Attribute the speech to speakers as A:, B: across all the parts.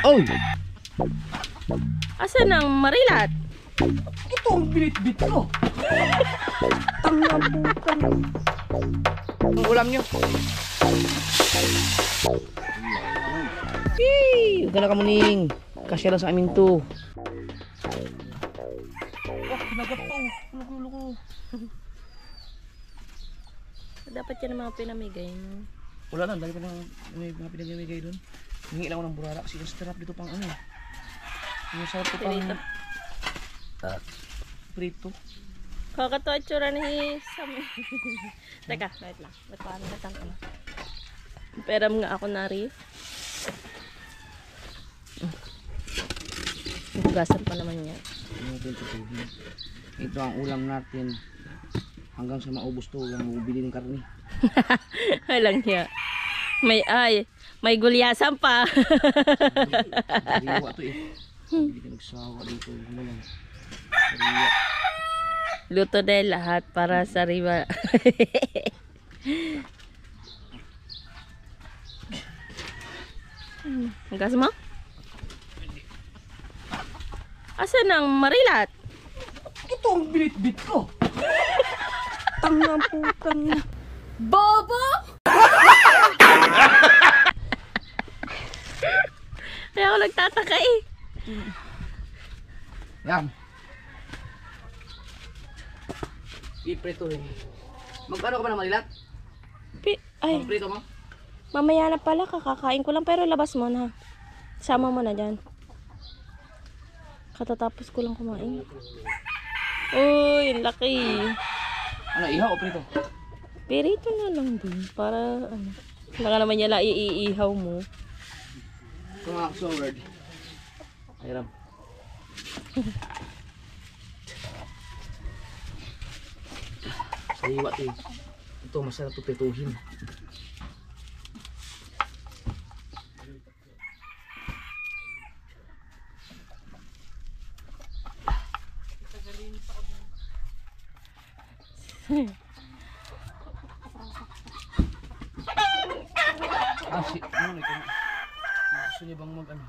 A: Oh!
B: Asan ang marilat?
A: Ito ang binitbit ko.
B: Tangabukan.
A: Ang ulam nyo. Yee! Huwag ka na kamuning. Kasya lang sa amin to. Oh, nagapaw. Luko.
B: Dapat yan ang mga pinamigay mo.
A: Wala na, dahil pa lang may mga pinagmimigay doon. Hingi lang ako ng burara kasi yung sarap dito pang ano eh. Yung sarap ko pang prito.
B: Kakatawa tsura ni Sam. Teka, wait lang. Nagpaano na tanto na. Peram nga ako nari. Hugasan pa naman yan.
A: Ito ang ulam natin. Hanggang sa maubos to, yung bubili ng karne.
B: Walang hiya. May gulyasan pa.
A: Sariwa to eh. Hindi ka nagsawa dito. Sariwa.
B: Luto dahil lahat para sa riba. Hanggas mo? Asan ang marilat?
A: Ito ang binitbit ko.
B: Tangabukan. Bobo! Kaya ako nagtataka eh.
A: Yan. Iprito eh. Mag-ano ka ba ng marilat?
B: Ay,
A: Magprito mo?
B: mamaya na pala, kakakain ko lang. Pero labas mo na. Sama mo na dyan. Katatapos ko lang kumain. Uy, laki.
A: Ano, ihaw o prito?
B: Perito na lang din. Para ano. Wala ka naman nila iihaw mo.
A: Ito mga sword. Ayram. Sariwa to eh. Ito masarap ito prituhin. Ano ito? Gusto niya bang mag ano?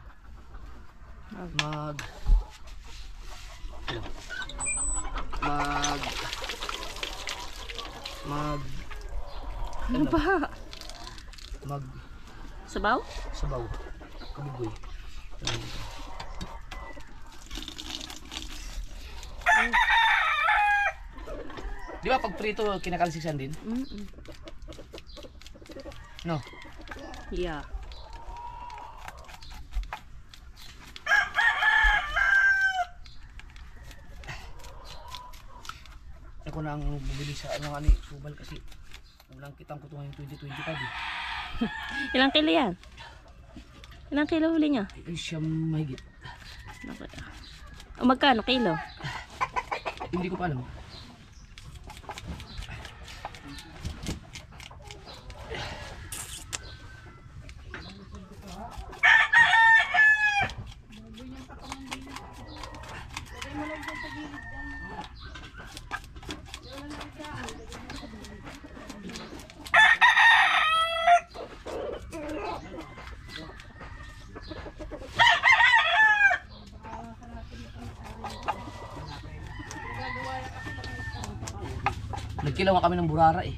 B: Ano ba? Sabaw?
A: Sabaw. Kabugoy. Di ba pag prito kinakalsisan din? No?
B: Yeah.
A: Ako na ang bumili sa ano nga ni Subal kasi walang kitang ko itong 2025 eh.
B: Ilang kilo yan? Ilang kilo huli niya?
A: Ay siyam mahigit.
B: Okay. O magkano kilo?
A: Hindi ko pa alam. Nagkilawan kami ng burara eh.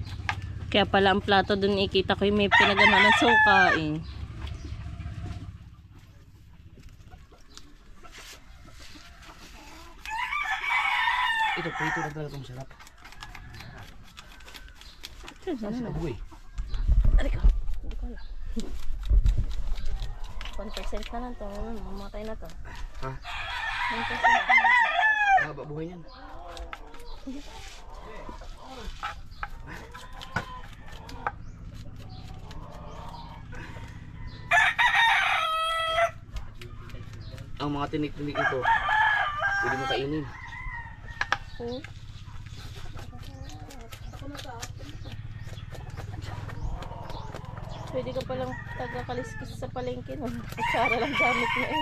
B: Kaya pala ang plato dun ikita ko yung may pinagano ng suka eh.
A: Ito prito na talaga itong sarap. Saan sila buhay?
B: Ari ko. Hindi ko alam. 1% na lang to. Mamatay na to.
A: Ha?
B: 1% na lang.
A: Haba buhay niyan. Ang mga tinik-tinik ito, pwede mo kainin.
B: Pwede ka palang taga-kaliskis sa palengke no? Kutsara lang gamit mo eh.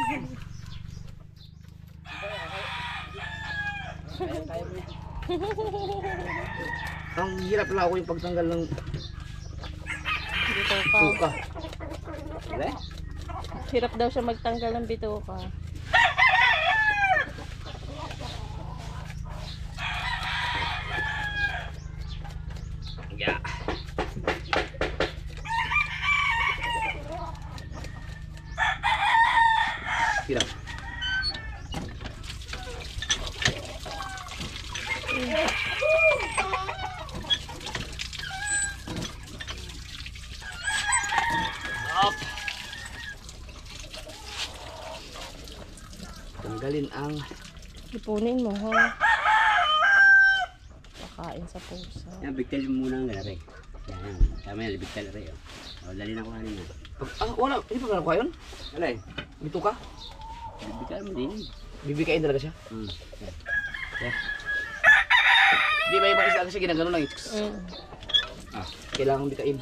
A: Ang hirap lang ako yung pagtanggal ng
B: Dito ka.
A: tuka. Wala?
B: Hirap daw siya magtanggal ng bituka.
C: Yeah. Hirap. Up. Tanggalin ang
B: Ipunin mo, ha? Pakain sa pusa.
C: yan, bigtal mo muna ang galari. Yan, tama yan, bigtal rin. Oh, dali na ko kanina.
A: Wala. Hindi pa ka yun?
C: Wala eh.
A: Dito ka?
C: Bigtal mo din.
A: Bibikain talaga siya?
C: Yan.
A: Yeah. Di ba ibang isla kasi ginagano lang.
C: Ah,
A: Kailangan bikain.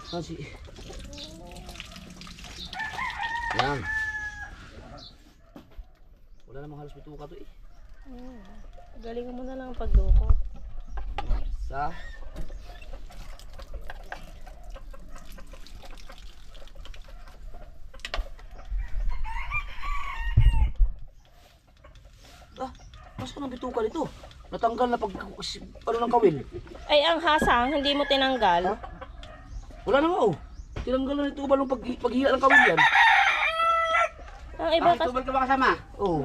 A: Kasi. Yan. Wala namang halos bituka to eh.
B: Galingan mo na lang ang pagdukot.
A: Sa. Mas ko ng bituka dito. Natanggal na pag ano ng kawil.
B: Ay, ang hasang, hindi mo tinanggal.
A: Ha? Wala na nga oh. Tinanggal na ito ba nung paghila ng kawil yan?
B: Ang iba kasi...
C: tubal ka ba kasama?
A: Oo.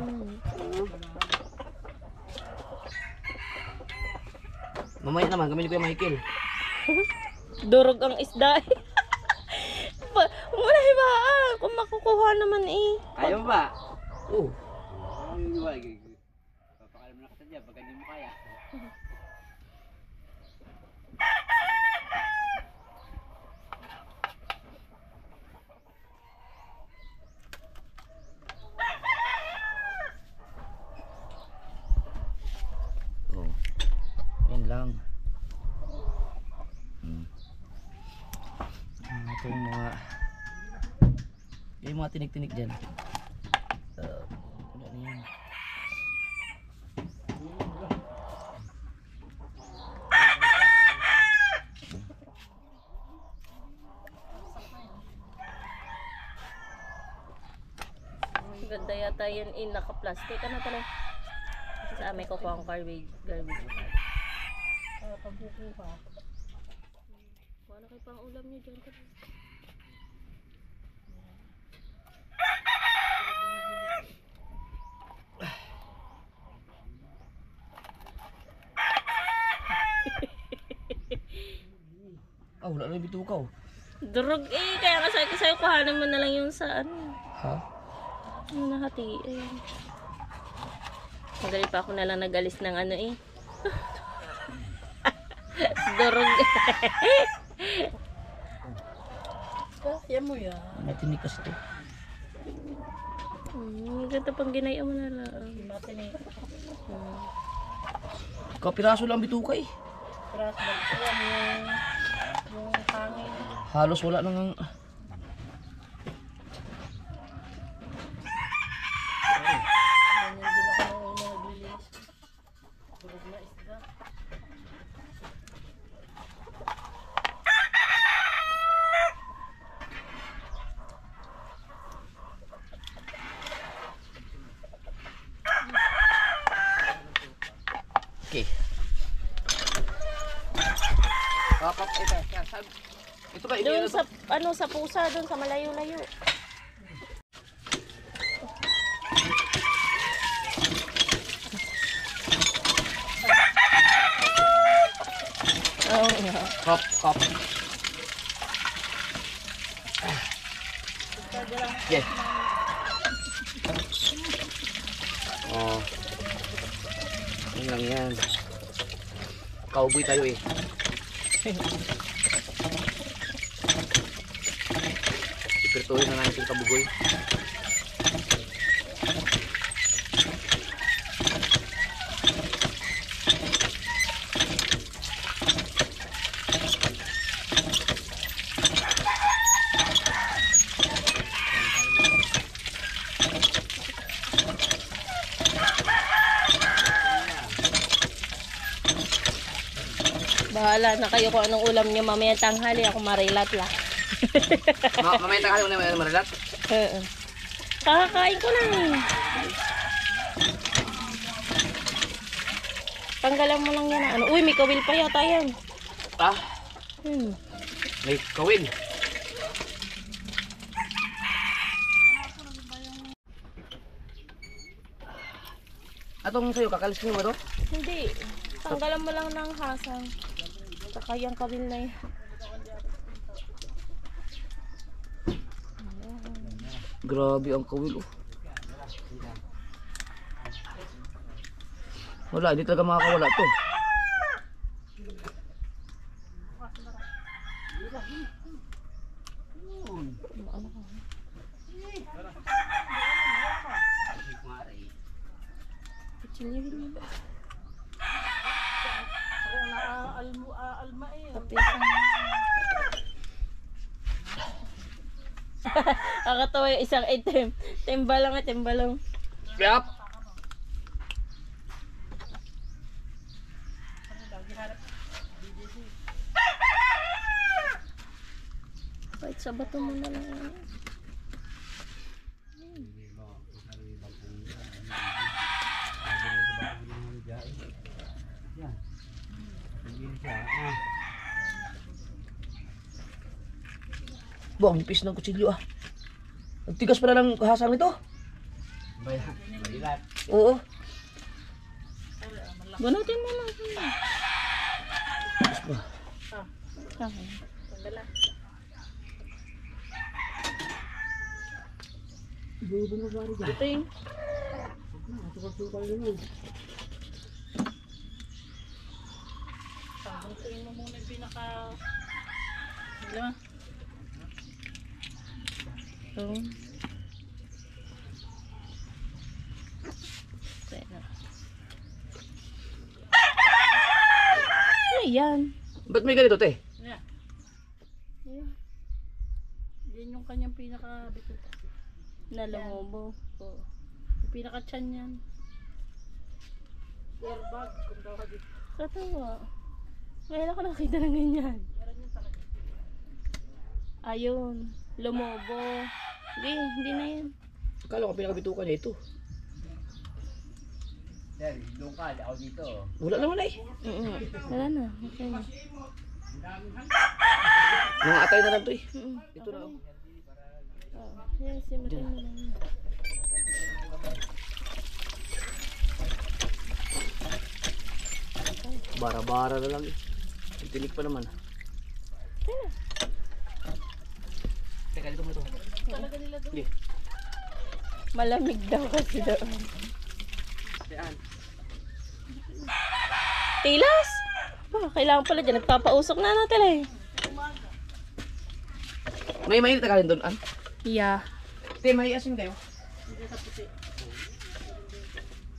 A: Mamaya naman kami ni Kuya Michael.
B: Durog ang isda. Muna ba? Kung makukuha naman eh.
C: Ayaw mo ba?
A: Oo.
C: Papakalam na kita dyan pag hindi mo kaya.
A: Oh. Yan lang. Itong mga yung mga tinik-tinik dyan. Ano na yan?
B: Ganda yata yan in naka-plastic. Ano pala? Sa amin kukuha ang garbage. Pagbuko ka. Wala kayo pang ulam nyo dyan.
A: Wala na yung bituka oh.
B: Durog eh. Kaya nga sabi ko sa'yo, kuhanan mo na lang yung sa ano.
A: Ha?
B: Yung nahati. Ayan. Magaling pa ako na lang nagalis ng ano eh. Durog. Kaya mo yan.
A: Matinik kasi ito.
B: Ganda pang ginaya mo na lang. Matinik.
A: Kapiraso lang bituka eh.
B: Piraso lang. Yung hangin.
A: Halos wala nang okay. Ito ba
B: Doon sa ano sa pusa doon sa malayo-layo. Oh,
A: Kop, kop. Yeah. Oh. Yan lang yan. Cowboy tayo eh. Ipertuhin na natin yung kabugoy.
B: bahala na kayo kung anong ulam niyo mamaya tanghali, ako marilat lang.
A: Mamaya takali mo na maralat.
B: Oo. Kakakain ko lang eh. Tanggalan mo lang yan. Ano? Uy, may kawil pa yata yan.
A: Ah,
B: Hmm.
A: may kawin. Atong sa'yo, kakalisin mo ba ito?
B: Hindi. Tanggalan mo lang ng hasang. Saka yung kawil na yan.
A: Grabe ang kawil oh. Wala, hindi talaga makakawala to.
B: Kutsilyohin mo ba? Kakatawa yung isang item. Timbalong at timbalong.
A: Yap.
B: Kahit sa bato mo na lang.
A: Buang nipis ng kutsilyo ah. Nagtigas pala ng hasang nito.
C: Malilat.
A: Oo.
B: Bunutin mo lang. Ito yung pagbutuin mo muna yung pinaka diba? Ito ano yan?
A: Ba't may ganito te?
B: Yan. Yan yung kanyang pinaka-bituta. Nalamobo. Oo. Yung pinaka-chan yan. Airbag. Kung daw ka dito. Katawa. Ngayon ako nakita ng ganyan. Ayun. Lumobo. Hindi na yan.
A: Akala ko pinakabitukan niya ito.
C: Sir, doon ka, ako dito.
A: Wala naman eh.
B: Wala na. Okay na.
A: Mga atay na lang to eh.
B: Ito na. Yan, simutin mo lang.
A: Bara-bara na lang eh. Ang tinik pa naman.
B: Ayun na.
A: Teka, dito mo ito.
B: Talaga nila doon.
A: Yeah.
B: Malamig daw kasi doon.
A: Saan?
B: Tilas! Kailangan pala dyan. Nagpapausok na natin eh.
A: May mainit na kalin doon, An?
B: Yeah.
A: Te, may asin kayo?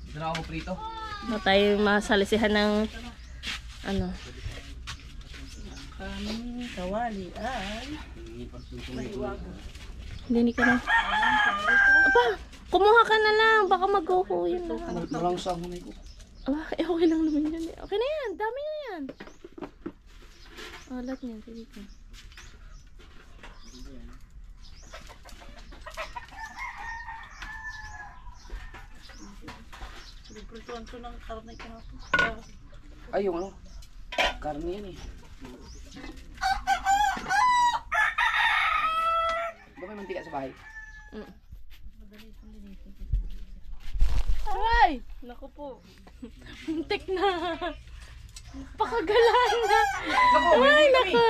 A: Dito na ako prito.
B: Na tayo masalisihan ng ano.
A: Kawali ay...
B: Hindi ka na. Aba, kumuha ka na lang. Baka mag-uhuyin na.
A: Marang sa hunay ko.
B: Aba, okay lang naman yan. Okay na yan. Dami na yan. Lahat niyan. Sige ka. Prituan ko ng karne kahapon.
A: Ay, yung ano? Karne yan eh. Ba may mantika sa bahay?
B: Aray! Naku po. Muntik na. Pakagalan na. Ay, naku.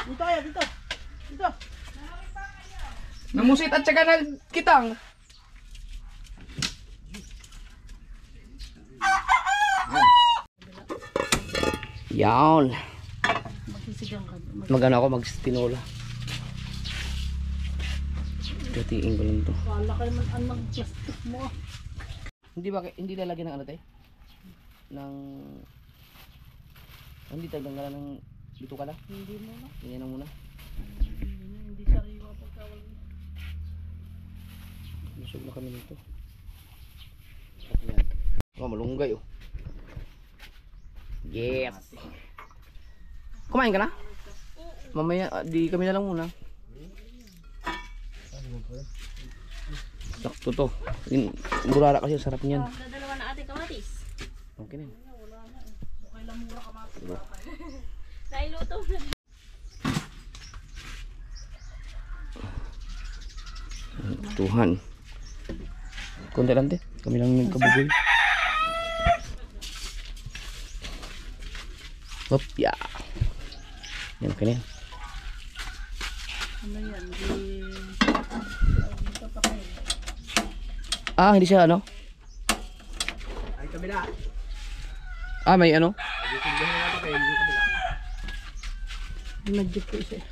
A: Dito kaya, dito. Dito. Namusit at saka nagkitang. Yan. Magano ako magtinola. Katiin ko lang to.
B: Wala kayo man ang mag-plastic mo.
A: Hindi lalagyan ng ano te? Hindi tagdanggalan ng dito ka na?
B: Hindi mo na.
A: Ganyan na muna.
B: Hindi sariwa pagkawal.
A: Busog na kami nito. Yan. Oh, malunggay oh. Yes. Kumain ka na? Mamaya, di kami na lang muna. Sakto to. Yung burara kasi sarap niyan.
B: Dadalawa na ating kamatis.
A: Okay na yun.
B: Nailuto na.
A: Tuhan. Konti lang te. Kami lang nagkabugoy. Hop, ya. Yan, okay na yan.
B: Ano yan?
A: Hindi siya ano?
C: Ay, kabila.
A: May ano?
B: Magic po siya.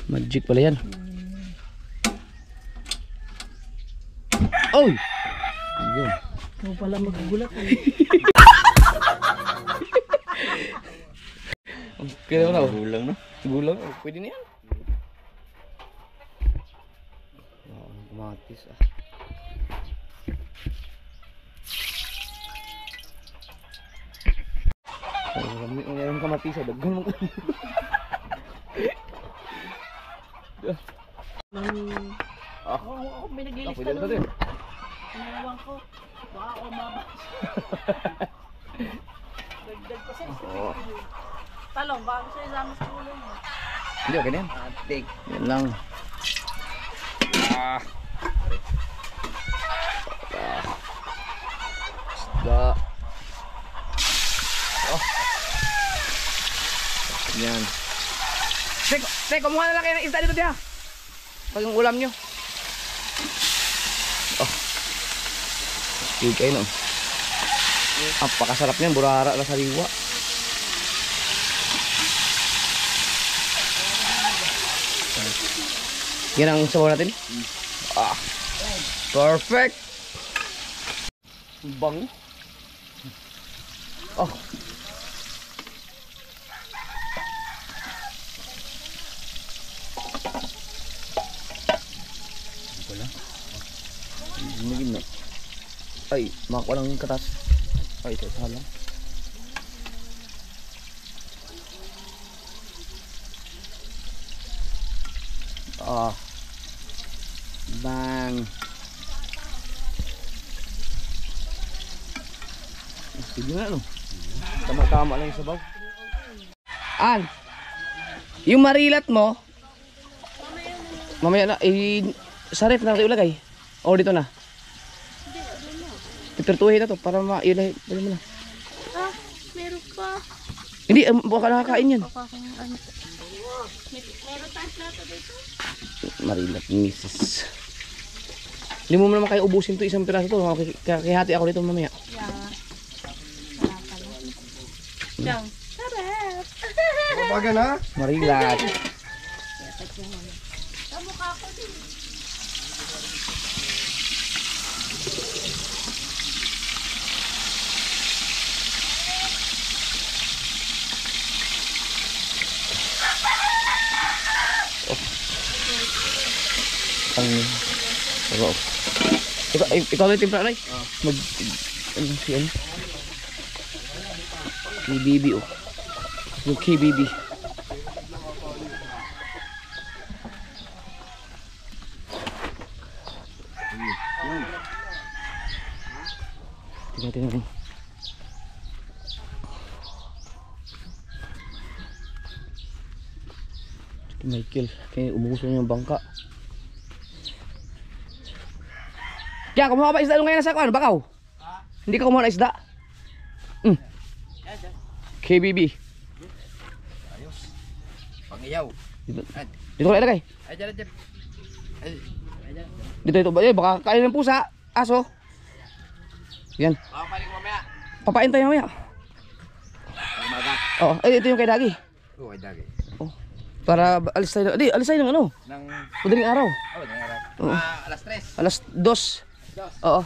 A: Magic pala yan. Oy! Yun.
B: Ikaw pala magugulat eh.
A: Okay na ba?
C: Gulang no?
A: Gulang? Pwede na yan. Kamatis ah. Mayroon kamatis ah. Daghan mo ka.
B: Ako may naglilista
A: Pwede na
B: nun.
A: din.
B: Sinarawan ko. Baka ako mabas. Dagdag pa siya. Talong, baka gusto isama sa ulo mo.
A: Hindi, okay na yan. Yan lang. Isda. Oh. Yan. Teko, kumuha na lang kayo ng isda dito diya. Pag yung ulam nyo. Oh. Sige kayo no. Napakasarap niyan, burara na sariwa. Yan ang sabaw natin. Perfect. Bang. Oh. Wala. Hindi na. Ay, makakuha ng katas. Ay, ito salang. Bang. Sige na no. Tama-tama lang yung sabaw. Yung marilat mo mamaya na sa ref na natin ilagay. O dito na. Pipirtuhin na to para mailay. Dali mo na.
B: Meron pa.
A: Hindi, baka nakakain yan.
B: Meron tayong plato dito.
A: Marilat misis. Hindi mo naman kayo ubusin to isang piraso to. Kihati ako dito mamaya.
B: Yang. Sarap.
C: Baga na?
A: Marilat.
B: Kamukha ko din.
A: Ikaw na yung timpla na ano si ano? KBB oh. Yung KBB. Tingnan. Michael, kaya umuuso niya yung bangka. Kaya kumuha ba isda ngayon sa kwan? Bakaw? Hindi ka kumuha na isda? KBB.
C: Ayos. Pangiyaw.
A: Dito ka ilagay.
C: Ay, dyan.
A: Dito. Baka kain ng pusa. Aso. Yan.
C: Papaling mamaya.
A: Papain tayo mamaya.
C: Umaga.
A: Oo. Ito yung kay Dagi.
C: Oo, ay dagi.
A: Oh. Para alis tayo. Alis tayo ng ano?
C: Nang...
A: Madaling araw.
C: nangarap.
A: Oo.
C: Alas 3.
A: Alas 2. Oo.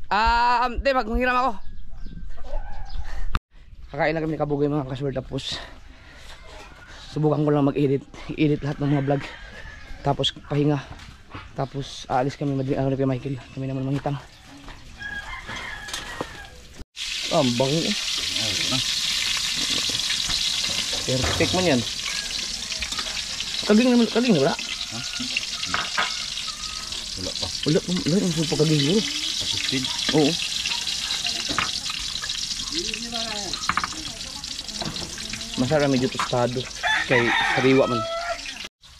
A: Maghiram ako. Kakain lang kami kabugay mga kasword, tapos subukan ko lang mag-edit. I-edit lahat ng mga vlog. Tapos pahinga. Tapos aalis kami madaling araw ni Michael. Kami naman mangitang. Ang bango. Perfect man yan. Kaging naman, kaging na wala?
C: Wala pa.
A: Wala yung supa kaging yun.
C: Assisted.
A: Oo. Masarap medyo tostado. Kay sariwa man.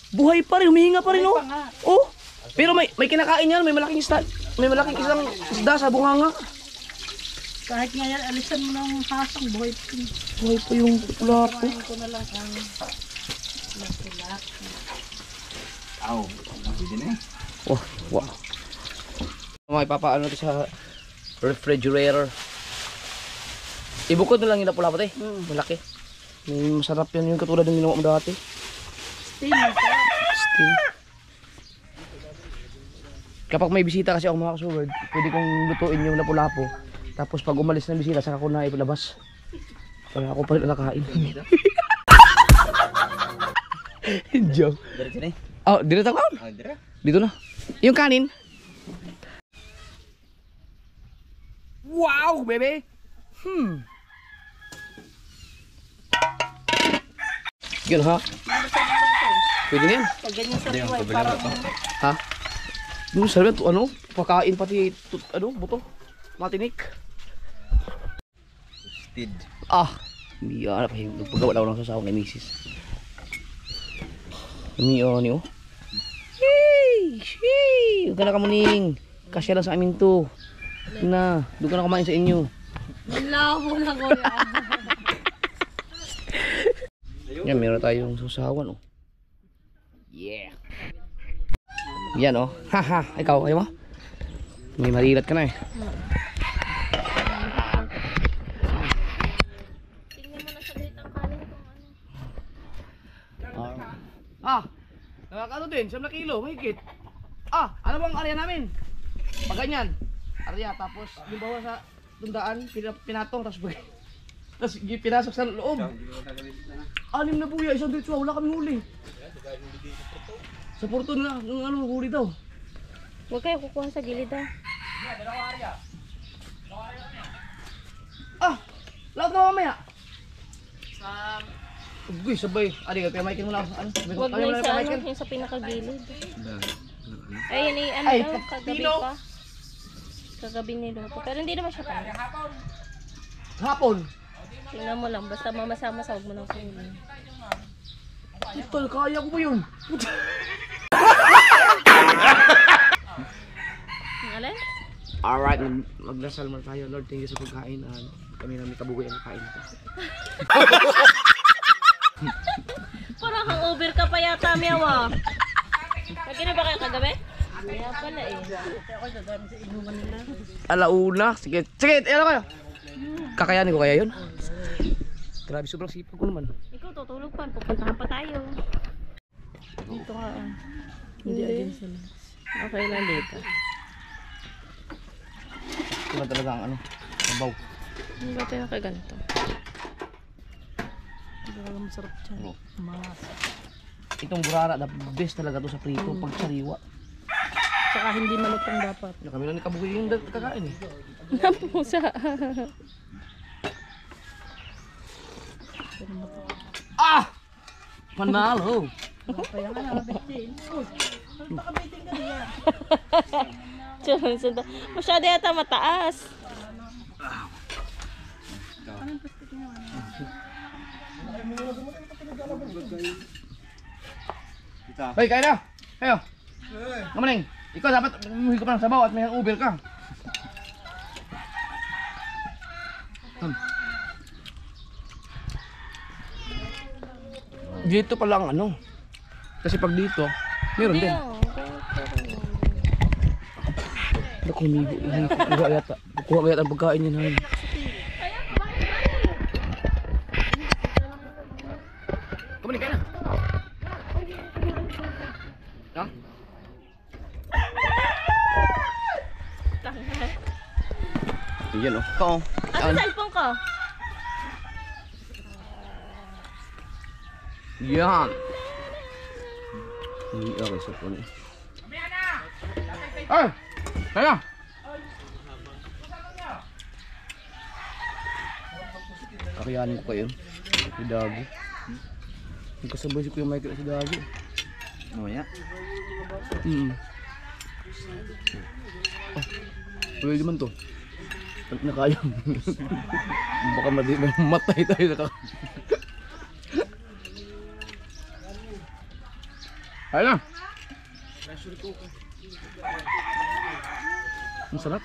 A: Buhay pa rin, humihinga pa rin oh. Oh. Pero may kinakain yan, may malaking isda. May malaking isda sa bunganga.
B: Kahit nga yan, alisan mo ng hasang buhay pa.
A: Buhay pa yung lapo.
B: Kuhain ko na lang ang lapu-lapu.
C: Aw, pwede na eh.
A: Oh, wow. May papaano ito sa refrigerator. Ibukod na lang yung lapu-lapo eh. Malaki. May masarap yan yung katulad ng ginawa mo dati.
B: Steam.
A: Steam. Kapag may bisita kasi ako mga kasuward, pwede kong lutuin yung lapu-lapo. Tapos pag umalis ng bisita, saka ko na ipalabas. Para ako pa rin nakakain. Joke.
C: Diretso na eh.
A: Oh, dito na ako.
C: Dira.
A: Dito na. Yung kanin. Wow, bebe. Yun ha. Pwede na yan.
B: Pag ganyan sa
C: Hindi,
B: buhay,
C: kabila
B: parang
C: pa.
A: Ha? Yung sarap ito, ano? Pakain pati, ano, buto. Matinik.
C: Assisted.
A: Ah, hindi yan. Paggawa lang ng sasawang kay misis. Kami ni oh. Hey! Hey! Huwag ka na kamuning. Kasya lang sa amin to. Na, doon ka na kumain sa inyo.
B: labo na ko yan.
A: Yan, meron tayong sasawan oh. Yeah. Yan oh. Haha, ikaw, ayaw mo? May marilat ka na eh.
B: Tingnan mo na sa grit ang kanin kung ano.
A: Nakakano din, 7 kilo, mahigit. Ano bang area namin? Pag ganyan. Area, tapos yung bawa sa tundaan, pinatong, tapos pinasok sa loob. 6 na buya, 1 dito, wala kaming huli. Sa porto na, ng ano, huli daw.
B: Huwag kayo kukuha sa gilid ah.
A: Lahat na mamaya. Uy, sabay. Kaya Michael mo lang.
B: Huwag na yung sa ano, yung sa pinakagilid. Ay, yun eh, ano
A: Ay,
B: daw, kagabi
A: Pino.
B: pa. Kagabi niluto. Pero hindi naman siya pala.
A: Hapon.
B: Tingnan mo lang, basta mamasama-sa huwag mo nang kunin.
A: Tol, kaya ko ba yun?
B: Ang alin?
A: Alright, magdasal man tayo. Lord, thank you sa pagkain. Kami namin kabugoy ang kain ito.
B: Parang hangover ka pa yata, Miawa. Nagkino ba kayo kagabi? Kaya pala eh. Ako dadami sa inuman nila.
A: Alauna. Sige, ano kayo? Kakayanin ko kaya yun? Grabe, sobrang sipag ko naman.
B: Ikaw tutulog pa, pupuntahan pa tayo. Dito ka ah. Hindi against na. Okay lang dito.
A: Ito na talaga ang ano, sabaw.
B: Hindi ba tayo nakaganto? Hindi talaga masarap dyan.
A: Oo.
B: Mas.
A: Itong burara, the best talaga to sa prito, pag sariwa.
B: Tsaka hindi malutong dapat.
A: Kami lang ni kabugoy yung kakain eh.
B: Napusa.
A: Panalo!
B: Kaya nga nakabitin. Nakabitin ka niya. Masyado yata mataas.
A: Hoy, kain na! Kayo! Kamaning, ikaw dapat humuhi ka pa ng sabaw at may hangover ka. Dito pa lang ano. Kasi pag dito, meron din. Naku, kukuha yata. Kukuha yata ang pagkain niya namin. Kamaning, kain na! Ha? Yan o. Ito o.
B: Ano cellphone ko?
A: Yan. Hindi ako sa phone eh. Ay! Kaya! Kakayanin ko kayo. Si Dagi. Nagkasabay si Kuya Michael si Dagi.
D: Mamaya.
A: Pwede man to. Pag nakaya. Baka matay tayo na Ayun na. Ang sarap.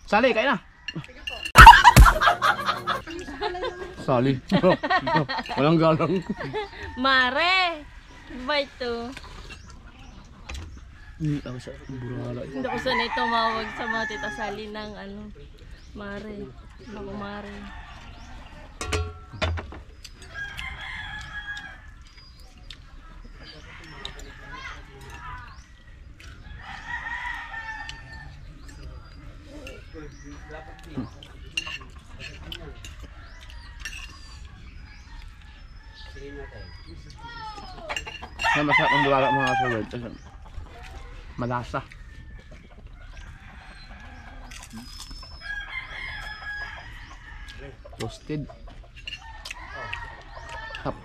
A: Sali, kain na. Sali. Walang galang.
B: Mare! Ba ito?
A: Ako sa burala.
B: Hindi ko sanay tumawag sa mga tita Sally ng Mare. Naku, Mare.
A: Masarap ang burala mga kasulad. Malasa. Toasted. Tap.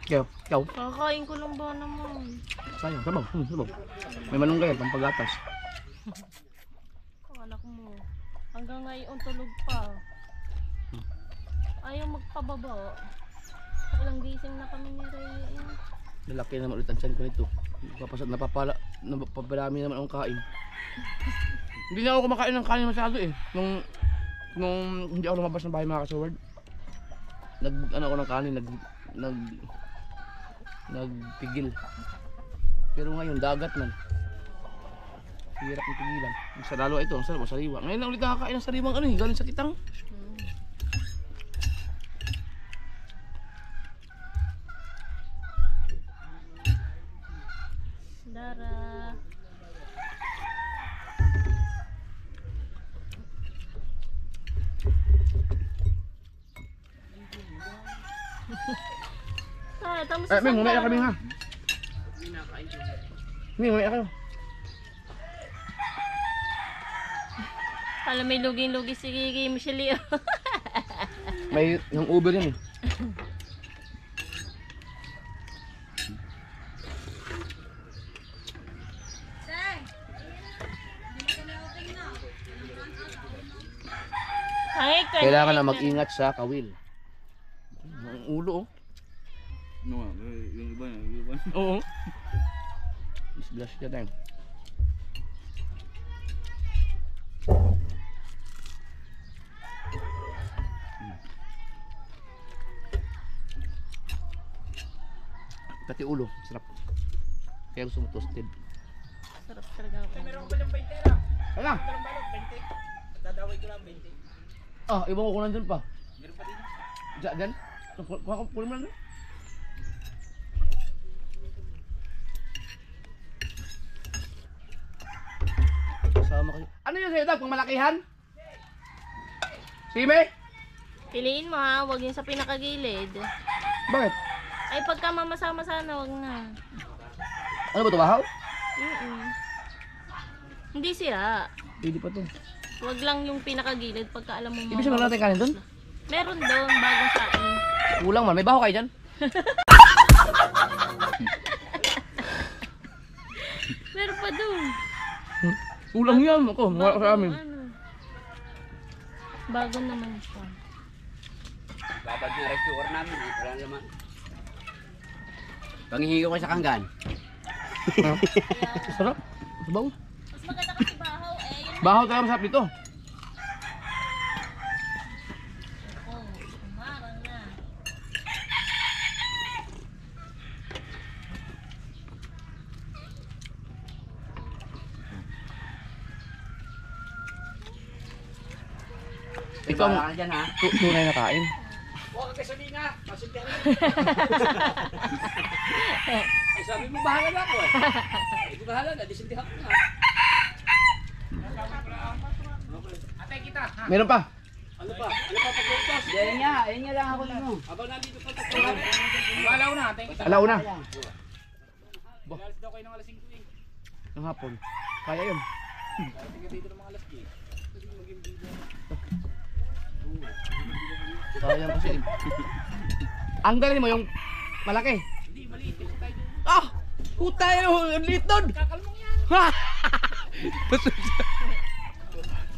A: Kyaw.
B: Kakain ko lang ba naman?
A: Sayang, sabaw. Sabaw. May manunggay, pampagatas.
B: Ang anak mo. Hanggang ngayon tulog pa. Ayaw magpababa. Walang gising na kami ni Ray.
A: Lalaki naman ulit ang tiyan ko nito. Napaparami naman akong kain. Hindi na ako kumakain ng kanin masyado eh. Nung hindi ako lumabas ng bahay mga kasaward. Ako ng kanin, nagpigil. Pero ngayon, dagat man. Hirap ng pigilan. Sa dalawa ito, ang sarap, sariwa. Ngayon na ulit nakakain ng sariwang galing sa kitang.
B: Dara. Tama sa
A: May mamaya kami ha. May mamaya kayo.
B: Alam, may luging-lugi si Michelle.
A: May yung Uber yan eh. Kailangan na mag-ingat sa kawil. Ang ulo oh.
D: No, yung iba.
A: Oo. Isblash ka tayo. Pati ulo, sarap. Kaya gusto mo toasted.
B: Sarap talaga.
D: Meron ko yung 20 na.
A: Ano?
D: Meron balok, 20. Dadaway ko lang 20.
A: Ah, ibang ko nandun pa.
D: Meron pa din.
A: Diyan? Kunin mo lang na. Kasama kayo. Ano yun sa'yo, Dag? Pang malakihan? Sime?
B: Piliin mo ha, huwag yun sa pinakagilid.
A: Bakit?
B: Ay, pagka mamasama sana, huwag na.
A: Ano ba ito, bahaw?
B: Hindi sira.
A: Pwede pa to.
B: Huwag lang yung pinakagilid pagka alam mo.
A: Ibig sabihin natin kanin doon?
B: Meron doon, bagong sain.
A: Kulang man, may bahaw kayo dyan?
B: Meron pa doon.
A: Kulang yan, ako, wala sa amin.
B: Bago naman siya.
C: Babad na restaurant namin eh. Wala naman. Panghihingi ko sa kanggan.
A: Sarap. Sabaw.
B: Mas maganda kasi bahaw eh. Yun
A: Bahaw tayo masarap dito.
B: oh, kumarang na.
A: Ikaw ang
C: Wala ka dyan ha.
A: tunay na kain.
D: Huwag ka sabihin na. Masintihan na. Ay sabi mo bahala na ako eh. Hindi bahala na. Disintihan ko na. Atay kita ha.
A: Meron pa.
D: Ano pa? Ano pa pag-utos?
C: Yan nga lang ako mo.
D: Habang nandito pa ito. Wala na. Atay kita.
A: Alaw na.
D: Ilalis daw kayo ng alas 5 eh.
A: ng hapon. Kaya yun. Sayang kasi. Ang galing mo yung malaki.
D: Hindi, maliit. Kasi tayo doon.
A: Ah! Puta yun! Ang liit nun!
D: Kakalmang yan.
A: Ha!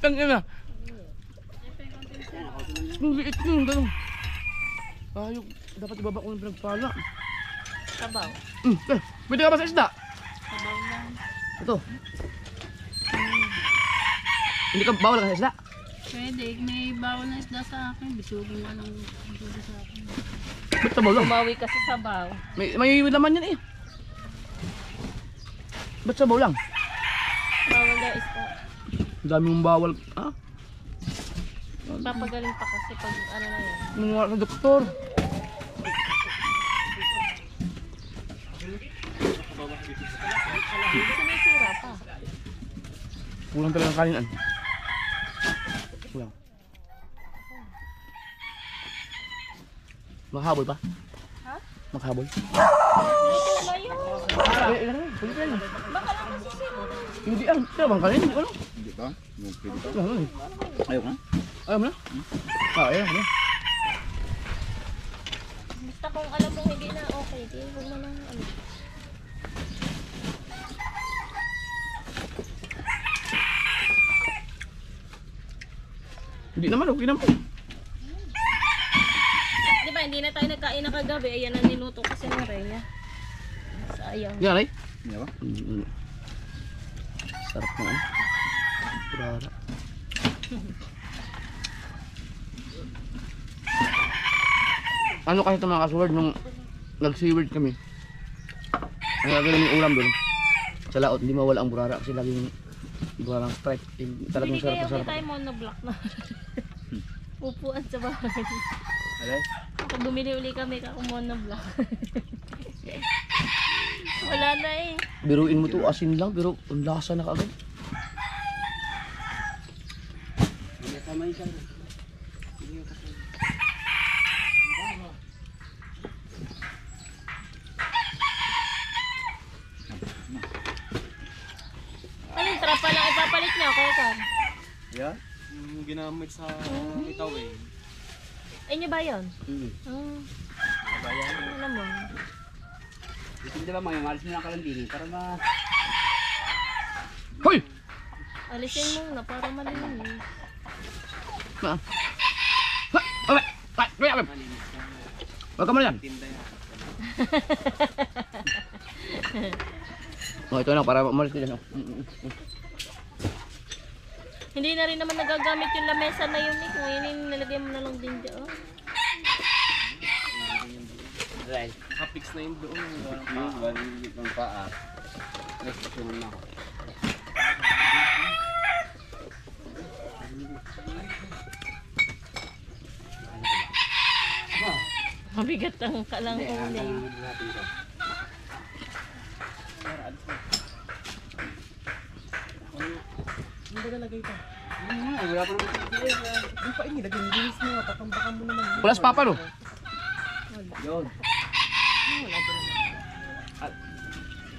A: Tangin na. Ang liit nun. Ganun. Ayok. Dapat ibaba ko ng pinagpala.
B: Sabaw.
A: Pwede ka ba sa isda?
B: Sabaw lang.
A: Ito. Hindi ka bawal ka sa isda?
E: Pwede, may bawal na isda sa akin. Bisugin nga lang bisugo sa akin.
A: Ba't sabaw lang?
B: Bumawi ka sa sabaw.
A: May laman yan eh. Ba't sabaw lang?
B: Bawal na isda.
A: Ang dami mong bawal. Ha?
B: Papagaling pa kasi pag ano na yun.
A: Mga sa doktor.
B: Sinisira pa.
A: Kulang talaga ng kalinan. Kulang. Maghabol pa?
B: Ha?
A: Maghabol?
B: Ito na yun.
A: Ilan na? Pwede ka yun.
B: Baka lang masisira.
A: Hindi ah. Kaya bang kanin? Ano?
C: Hindi ba? Pwede ba?
A: Ano eh?
C: Ayaw ka?
A: Ayaw mo na? Ah, ayaw mo na.
B: Basta kung alam mo hindi na okay, di huwag mo nang ano.
A: Hindi naman, okay naman.
B: Di ba, hindi na tayo nagkain na kagabi. Ayan ang niluto kasi ng Rhea. Sayang.
A: Yan ay.
C: Hindi ba?
A: Sarap naman. Purara. Ano kasi ito mga kasuward nung nag-seaward kami. Ang gagawin yung ulam doon. Sa laot, hindi mawala ang burara kasi laging burarang strike. Talagang
B: Hindi
A: sarap
B: kaya
A: na
B: may
A: sarap.
B: tayo monoblock na. Upuan sa bahay.
C: Alay?
B: Pag bumili uli kami, kako monoblock. Wala na eh.
A: Biruin mo to, asin lang, pero ang lasa na kaagad.
C: Hindi tama yung sa'yo.
B: Ano yung trapa lang ipapalit niya, Kuya Kan?
C: Yeah?
F: Yung ginamit sa itaw eh.
B: Ay niyo ba yun?
C: Mm.
B: Alam mo.
C: Hindi ba mga alis mo ng kalandini para ma...
A: Hoy!
B: Alisin mo na para malinis.
A: Ha? Ha? Okay! Kaya kami! Huwag ka mo yan!
F: Tinda yan.
A: Oh, ito na, para umalis nila.
B: Hindi na rin naman nagagamit yung lamesa na yun eh. Ngayon yung nilagay mo na lang din dyan.
C: Right.
F: Nakapix na yun doon.
C: Yung paa. Restriction na ako.
B: Mabigat ang kalang uling.
C: Wala pa naman.
A: Wala sa papa no?
C: Yun.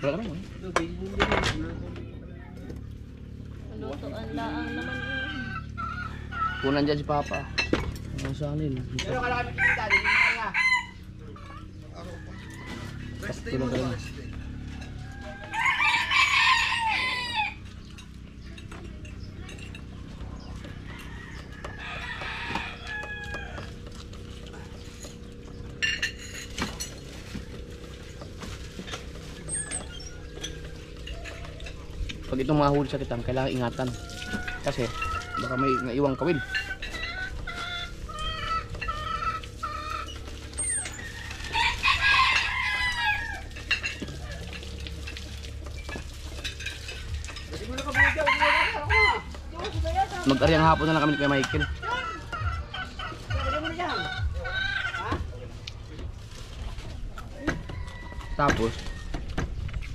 A: Wala naman.
B: Lutoan laang naman yun.
A: Kunan dyan si papa. Ang sanin.
D: Pero kala kami kita, hindi na nga.
A: Tulong ka lang. Pag itong mahuli sa kitang, kailangan ingatan. Kasi baka may naiwang kawin. Mag-aryang hapon na lang kami kay Michael. Tapos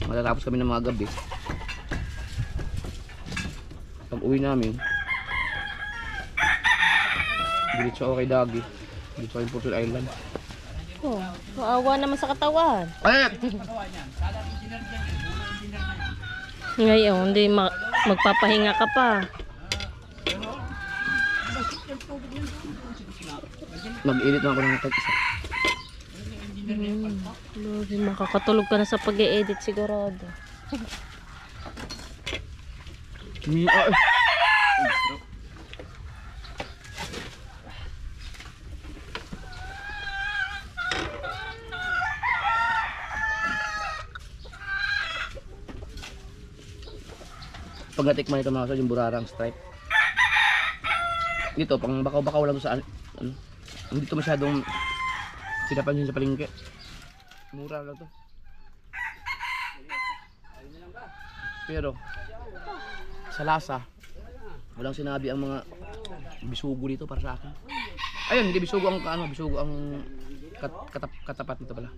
A: matatapos kami ng mga gabi. Pag uwi namin, diretso ako kay Dagi. Dito kay Portal Island.
B: Oh, maawa naman sa katawan.
A: Ay!
B: Ngayon, hindi magpapahinga ka pa.
A: Mag-edit na ako ng tag-isa.
B: Lord, makakatulog ka na sa pag-i-edit sigurado.
A: Pag natikman ito mga kasod, yung burarang stripe. Dito, pang bakaw-bakaw lang to sa ano, hindi to masyadong pinapansin sa palengke. Mura lang to. Pero sa lasa, walang sinabi ang mga bisugo dito para sa akin. Ayun, hindi bisugo ang ano, bisugo ang katapat nito pala.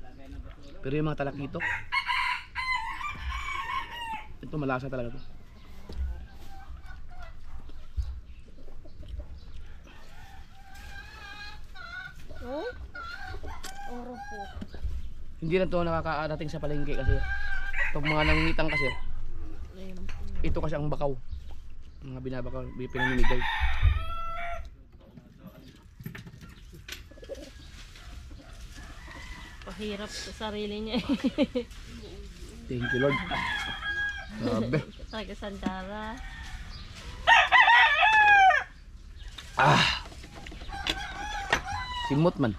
A: Pero yung mga talakito, ito malasa talaga to.
B: Oh? Oro po.
A: Hindi lang to nakakaadating sa palengke kasi pag mga nangingitang kasi ito kasi ang bakaw, mga binabakaw, pinamimigay.
B: Pahirap sa sarili niya.
A: Thank you Lord. Grabe.
B: Taga Sandara.
A: Simot man.